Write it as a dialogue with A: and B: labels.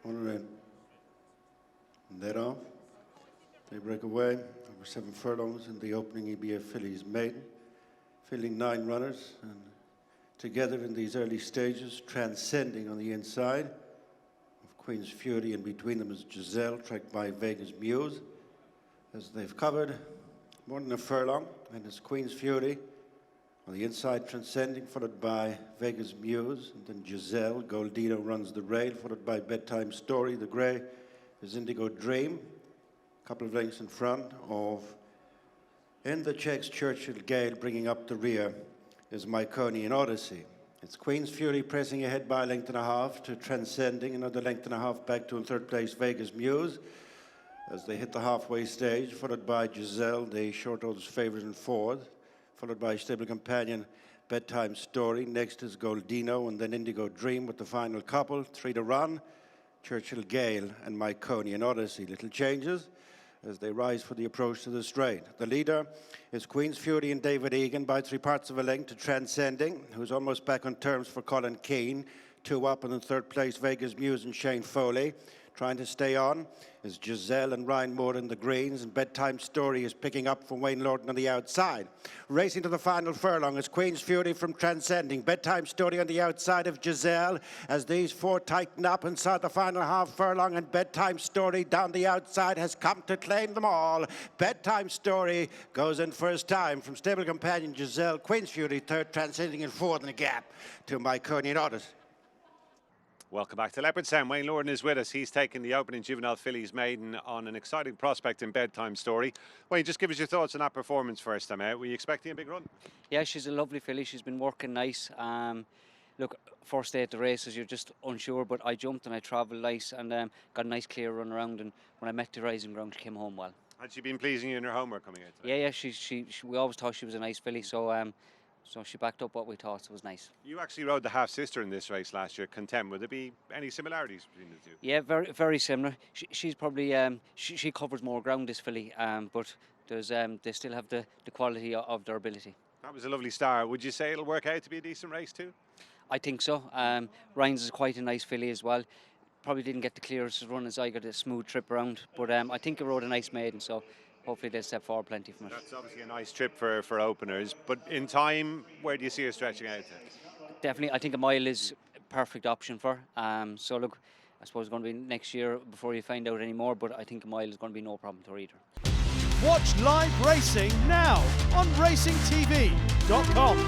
A: Corner in. And that off. They break away. Over 7 furlongs in the opening EBF Fillies Maiden. Filling 9 runners. And together in these early stages, transcending on the inside of Queen's Fury, and between them is Giselle, tracked by Vegas Muse. As they've covered more than a furlong, and it's Queen's Fury on the inside, transcending, followed by Vegas Muse, and then Giselle. Goldino runs the rail, followed by Bedtime Story. The grey is Indigo Dream, a couple of lengths in front of, in the checks, Churchill Gale. Bringing up the rear is Myconian Odyssey. It's Queen's Fury pressing ahead by a length and a half to transcending, another length and a half back to in third place Vegas Muse as they hit the halfway stage, followed by Giselle, the short odds favourite in fourth, followed by stable companion Bedtime Story. Next is Goldino, and then Indigo Dream with the final couple. 3 to run, Churchill Gale and Myconian Odyssey. Little changes as they rise for the approach to the straight. The leader is Queen's Fury and David Egan by 3 parts of a length to transcending, who's almost back on terms for Colin Keane. 2 up, and in third place Vegas Muse and Shane Foley. Trying to stay on is Giselle and Ryan Moore in the greens, and Bedtime Story is picking up from Wayne Lordan on the outside. Racing to the final furlong is Queen's Fury from Transcending. Bedtime Story on the outside of Giselle as these 4 tighten up inside the final half furlong, and Bedtime Story down the outside has come to claim them all. Bedtime Story goes in first time from stable companion Giselle. Queen's Fury third, Transcending in fourth in a gap to Myconian Odyssey.
B: Welcome back to Leopardstown. Wayne Lordan is with us. He's taken the opening Juvenile Fillies Maiden on an exciting prospect in Bedtime Story. Wayne, just give us your thoughts on that performance first time out. Were you expecting a big run?
C: Yeah, she's a lovely filly. She's been working nice. Look, first day at the races, you're just unsure, but I jumped and I travelled nice and got a nice clear run around, and when I met the rising ground, she came home well.
B: Had she been pleasing you in her homework coming out today?
C: Yeah, we always thought she was a nice filly, so she backed up what we thought, so it was nice.
B: You actually rode the half-sister in this race last year, Contempt. Would there be any similarities between the two?
C: Yeah, very, very similar. She's probably, she covers more ground, this filly, but there's, they still have the quality of their ability.
B: That was a lovely start. Would you say it'll work out to be a decent race too?
C: I think so. Ryan's is quite a nice filly as well. Probably didn't get the clearest run as I got a smooth trip around, but I think it rode a nice maiden, so hopefully they'll step forward plenty from it.
B: That's obviously a nice trip for openers, but in time, where do you see her stretching out to?
C: Definitely, I think a mile is a perfect option for her. So look, I suppose it's going to be next year before you find out any more, but I think a mile is going to be no problem to her either.
D: Watch live racing now on racingtv.com.